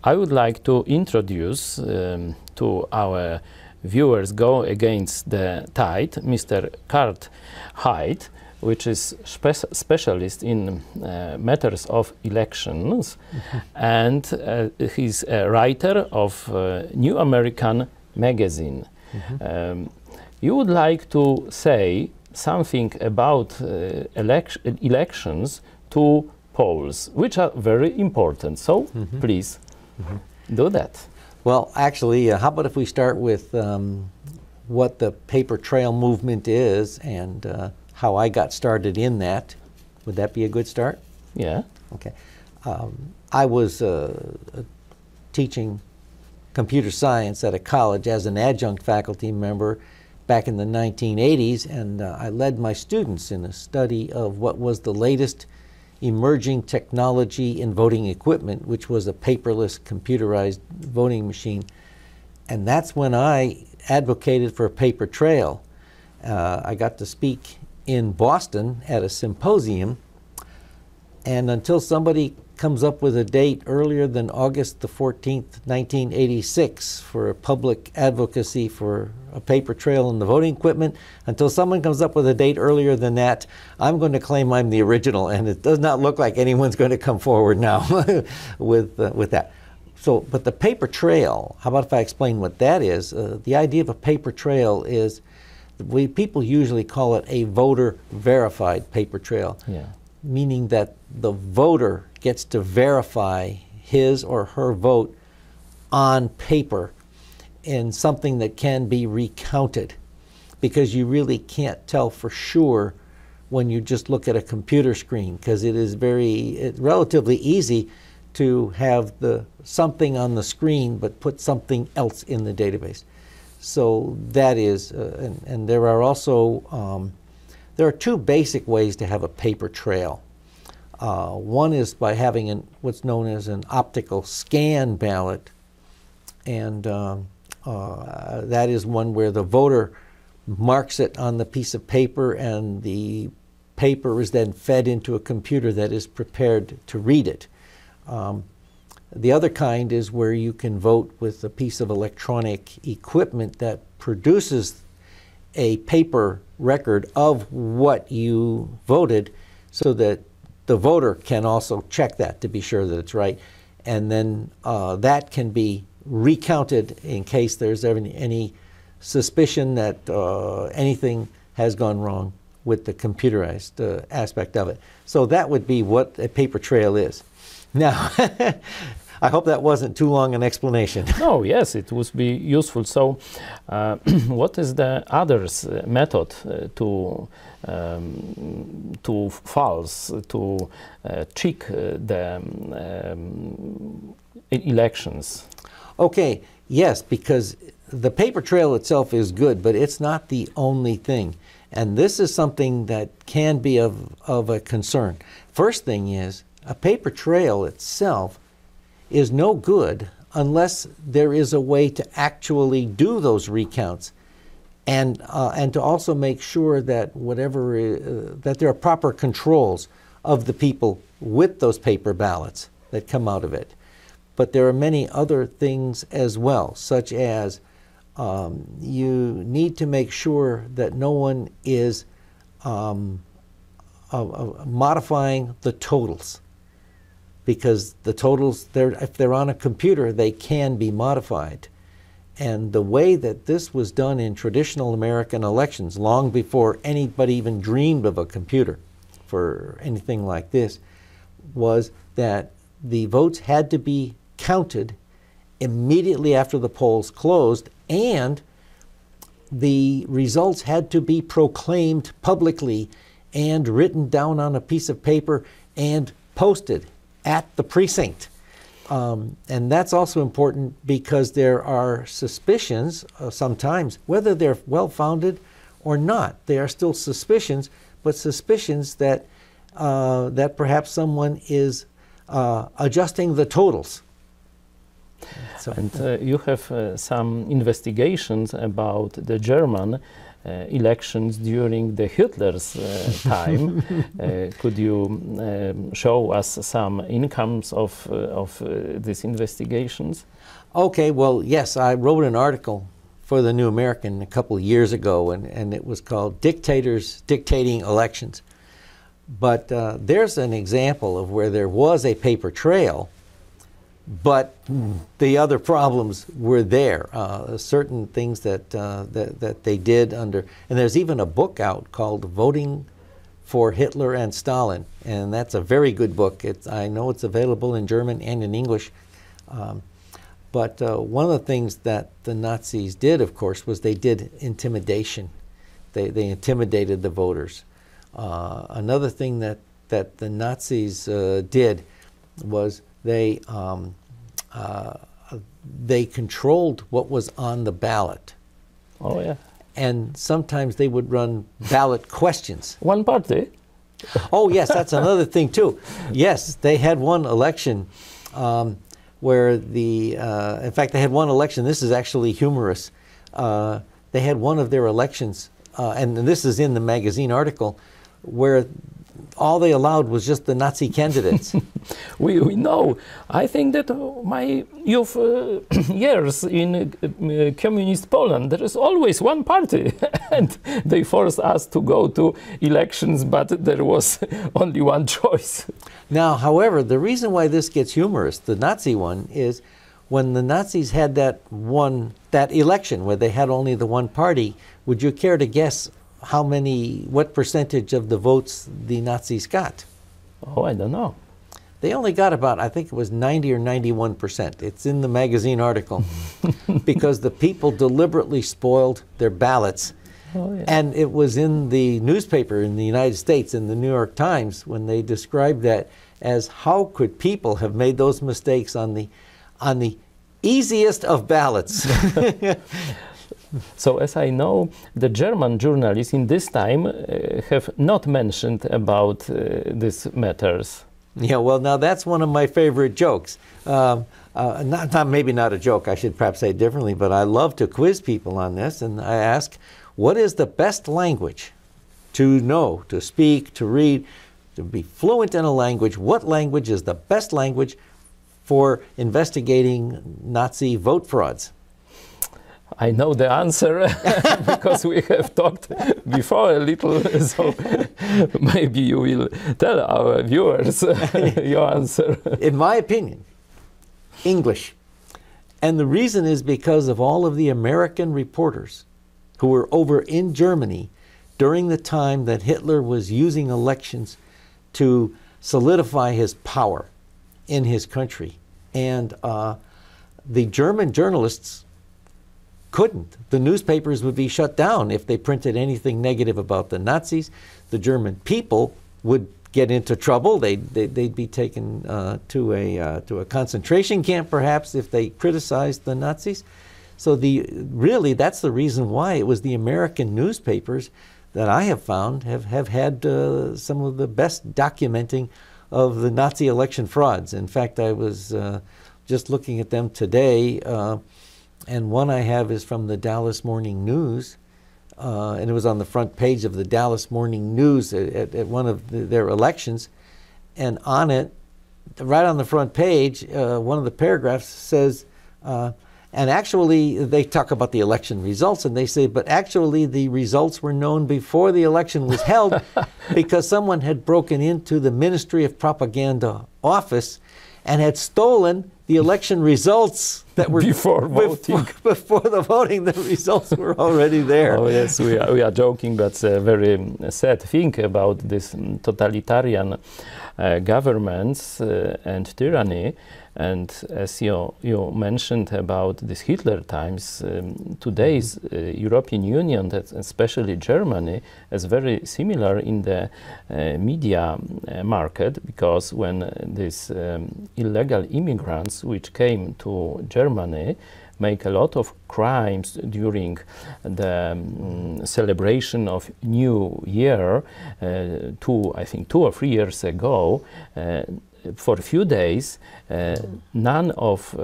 I would like to introduce to our viewers Go Against the Tide, Mr. Kurtem Hydem, which is specialist in matters of elections, and he's a writer of New American Magazine. You would like to say something about elections to polls, which are very important. So please do that. Well, actually, how about if we start with what the paper trail movement is and how I got started in that. Would that be a good start? Yeah. Okay. I was teaching computer science at a college as an adjunct faculty member back in the 1980s, and I led my students in a study of what was the latest emerging technology in voting equipment, which was a paperless computerized voting machine. And that's when I advocated for a paper trail. I got to speak in Boston at a symposium, and until somebody comes up with a date earlier than August the 14th, 1986 for a public advocacy for a paper trail in the voting equipment, until someone comes up with a date earlier than that, I'm going to claim I'm the original, and it does not look like anyone's going to come forward now with that. So, but the paper trail, how about if I explain what that is? The idea of a paper trail is, people usually call it a voter-verified paper trail, meaning that the voter gets to verify his or her vote on paper in something that can be recounted, because you really can't tell for sure when you just look at a computer screen, because it is relatively easy to have something on the screen but put something else in the database. So that is, and there are also, there are two basic ways to have a paper trail. One is by having what's known as an optical scan ballot, and that is one where the voter marks it on the piece of paper, and the paper is then fed into a computer that is prepared to read it. The other kind is where you can vote with a piece of electronic equipment that produces a paper record of what you voted, so that the voter can also check that to be sure that it's right. And then that can be recounted in case there's any suspicion that anything has gone wrong with the computerized aspect of it. So that would be what a paper trail is. Now, I hope that wasn't too long an explanation. Oh, yes, it would be useful. So, what is the other method to false, to check the elections? Okay, yes, because the paper trail itself is good, but it's not the only thing. And this is something that can be of a concern. First thing is, a paper trail itself is no good unless there is a way to actually do those recounts, and to also make sure that that there are proper controls of the people with those paper ballots that come out of it. But there are many other things as well, such as you need to make sure that no one is modifying the totals, because the totals, if they're on a computer, they can be modified. And the way that this was done in traditional American elections, long before anybody even dreamed of a computer for anything like this, was that the votes had to be counted immediately after the polls closed, and the results had to be proclaimed publicly and written down on a piece of paper and posted at the precinct. And that's also important because there are suspicions sometimes, whether they're well-founded or not. They are still suspicions, but suspicions that, that perhaps someone is adjusting the totals. So, and you have some investigations about the German elections during the Hitler's time. Could you show us some incomes of these investigations? Okay, well, yes, I wrote an article for the New American a couple of years ago, and it was called Dictators Dictating Elections. But there's an example of where there was a paper trail, but the other problems were there. Certain things that they did under, and there's even a book out called Voting for Hitler and Stalin, and that's a very good book. I know it's available in German and in English. But one of the things that the Nazis did, of course, was they did intimidation. They intimidated the voters. Another thing that the Nazis did was they controlled what was on the ballot. Oh, yeah. And sometimes they would run ballot questions. One party? Oh, yes, that's another thing, too. Yes, they had one election where in fact, they had one election, this is actually humorous. They had one of their elections, and this is in the magazine article, where all they allowed was just the Nazi candidates. we know. I think that my youth years in communist Poland, there is always one party, and they forced us to go to elections, but there was only one choice. Now, however, the reason why this gets humorous, the Nazi one, is when the Nazis had that election where they had only the one party, would you care to guess what percentage of the votes the Nazis got? Oh, I don't know. They only got about, I think it was 90 or 91%. It's in the magazine article. Because the people deliberately spoiled their ballots. Oh, yeah. And it was in the newspaper in the United States, in the New York Times, when they described that as how could people have made those mistakes on the easiest of ballots. So, as I know, the German journalists in this time have not mentioned about these matters. Yeah, well, now that's one of my favorite jokes. Maybe not a joke, I should perhaps say it differently, but I love to quiz people on this, and I ask, what is the best language to know, to speak, to read, to be fluent in a language? What language is the best language for investigating Nazi vote frauds? I know the answer because we have talked before a little, so maybe you will tell our viewers your answer. In my opinion, English. And the reason is because of all of the American reporters who were over in Germany during the time that Hitler was using elections to solidify his power in his country. And the German journalists couldn't. The newspapers would be shut down if they printed anything negative about the Nazis. The German people would get into trouble. They'd be taken to a concentration camp, perhaps, if they criticized the Nazis. So really, that's the reason why it was the American newspapers that I have found have had some of the best documenting of the Nazi election frauds. In fact, I was just looking at them today. And one I have is from the Dallas Morning News, and it was on the front page of the Dallas Morning News at one of their elections. And on it, right on the front page, one of the paragraphs says, and actually they talk about the election results, and they say, but actually the results were known before the election was held because someone had broken into the Ministry of Propaganda office and had stolen the election results that were before voting. Before the voting, the results were already there. Oh yes, we are joking. That's a very sad thing about this totalitarian governments and tyranny. And as you mentioned about this Hitler times, today's European Union, especially Germany, is very similar in the media market, because when these illegal immigrants which came to Germany make a lot of crimes during the celebration of New Year, I think 2 or 3 years ago, for a few days, none of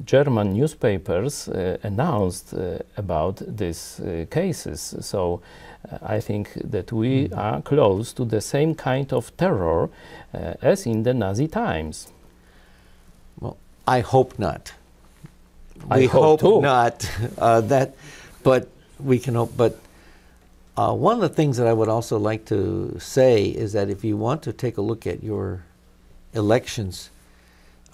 German newspapers announced about these cases. So I think that we are close to the same kind of terror as in the Nazi times. Well, I hope not. I We hope too. not but we can hope. But one of the things that I would also like to say is that if you want to take a look at your elections,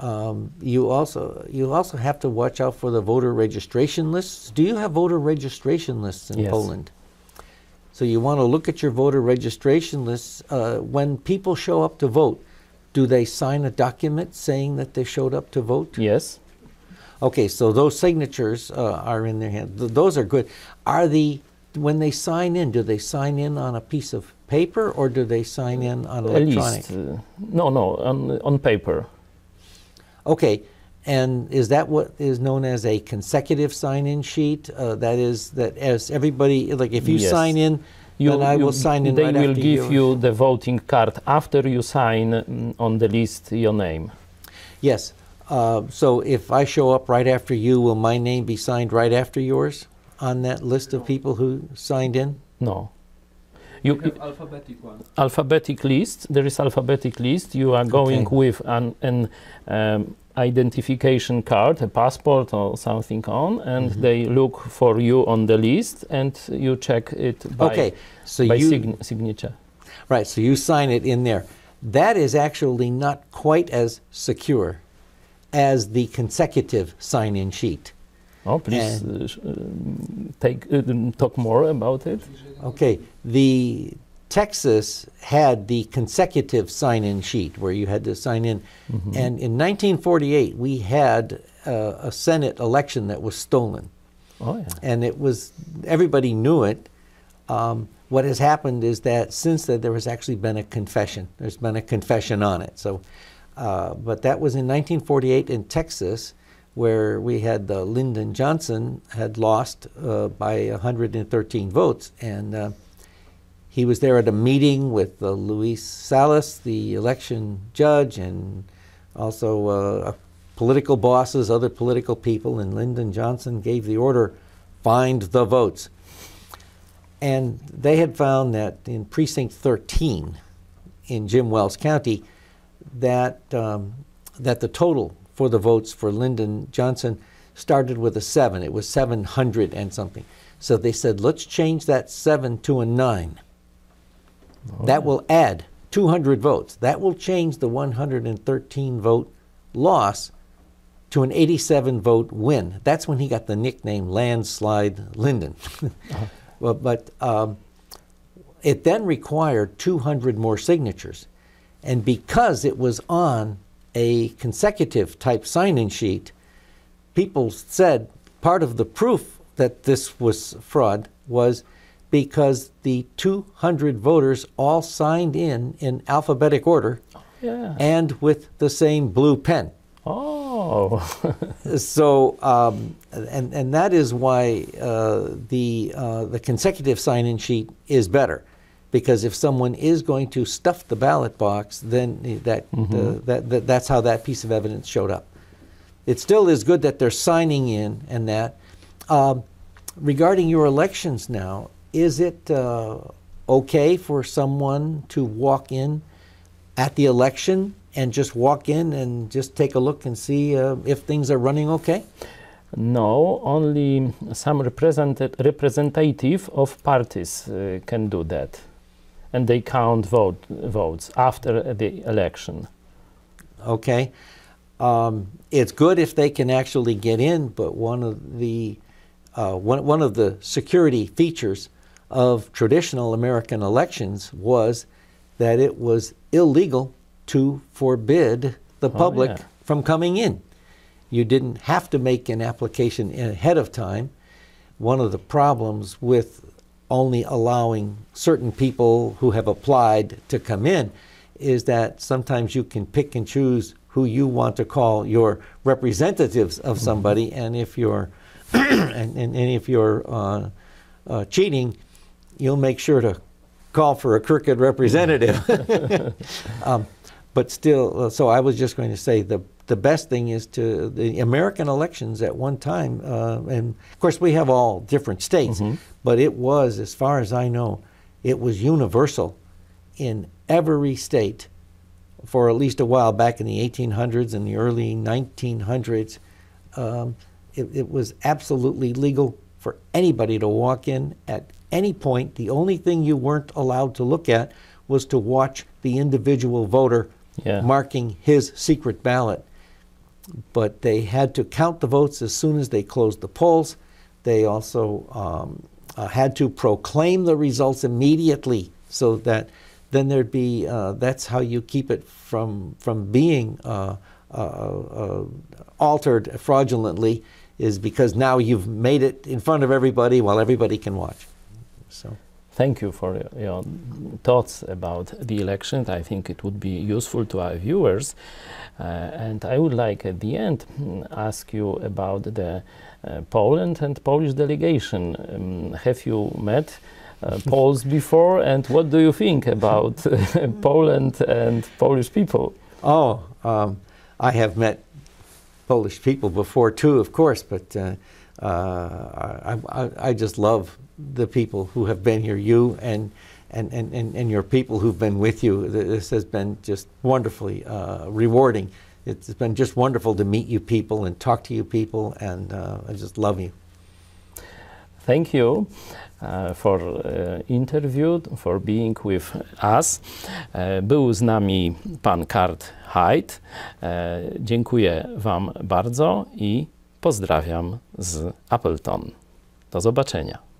you also have to watch out for the voter registration lists. Do you have voter registration lists in Yes. Poland? So you want to look at your voter registration lists. When people show up to vote, do they sign a document saying that they showed up to vote? Yes. Okay, so those signatures are in their hand. Those are good. When they sign in, do they sign in on a piece of paper or do they sign in on electronic? No, on paper. Okay, and is that what is known as a consecutive sign-in sheet? That is, that as everybody, like if you Yes. sign in, then I will sign in They right will after give you the voting card after you sign on the list your name. Yes. So if I show up right after you, will my name be signed right after yours on that list of people who signed in? No. You have alphabetic one. Alphabetic list. There is alphabetic list. You are going Okay. with an identification card, a passport or something on, and they look for you on the list, and you check it by, Okay, so by you signature. right. So you sign it in there. That is actually not quite as secure as the consecutive sign-in sheet. Oh, please talk more about it. Okay, the Texas had the consecutive sign-in sheet where you had to sign in, and in 1948 we had a Senate election that was stolen, Oh, yeah. and it was, everybody knew it. What has happened is that since then there has actually been a confession. There's been a confession on it. So, but that was in 1948 in Texas, where we had Lyndon Johnson had lost by 113 votes, and he was there at a meeting with Luis Salas, the election judge, and also political bosses, other political people, and Lyndon Johnson gave the order, find the votes. And they had found that in Precinct 13 in Jim Wells County, that that the total for the votes for Lyndon Johnson started with a 7. It was 700 and something. So they said, let's change that 7 to a 9. Oh, That will add 200 votes. That will change the 113 vote loss to an 87 vote win. That's when he got the nickname Landslide Lyndon. But it then required 200 more signatures. And because it was on a consecutive type sign-in sheet, people said part of the proof that this was fraud was because the 200 voters all signed in alphabetic order, Yeah. and with the same blue pen. Oh. So, and that is why the consecutive sign-in sheet is better, because if someone is going to stuff the ballot box, then that's how that piece of evidence showed up. It still is good that they're signing in and that. Regarding your elections now, is it okay for someone to walk in at the election and just walk in and just take a look and see if things are running okay? No, only some representative of parties can do that. And they count votes after the election. Okay. It's good if they can actually get in, but one of the security features of traditional American elections was that it was illegal to forbid the public from coming in. You didn't have to make an application ahead of time. One of the problems with only allowing certain people who have applied to come in is that sometimes you can pick and choose who you want to call your representatives of somebody, and if you're and if you're cheating, you'll make sure to call for a crooked representative. but still, so I was just going to say the best thing is the American elections at one time, and of course we have all different states, but it was, as far as I know, it was universal in every state for at least a while back in the 1800s and the early 1900s. It was absolutely legal for anybody to walk in at any point. The only thing you weren't allowed to look at was to watch the individual voter marking his secret ballot. But they had to count the votes as soon as they closed the polls. They also had to proclaim the results immediately, so that then there'd be, that's how you keep it from being altered fraudulently, is because now you've made it in front of everybody while everybody can watch. So. Thank you for your thoughts about the elections. I think it would be useful to our viewers. And I would like at the end ask you about the Poland and Polish delegation. Have you met Poles before, and what do you think about Poland and Polish people? Oh, I have met Polish people before too, of course, but I just love the people who have been here, you and your people who've been with you. This has been just wonderfully rewarding. It's been just wonderful to meet you people and talk to you people, and I just love you. Thank you for interview, for being with us. Był z nami pan Kurtem Hydem. Dziękuję wam bardzo i pozdrawiam z Appleton. Do zobaczenia.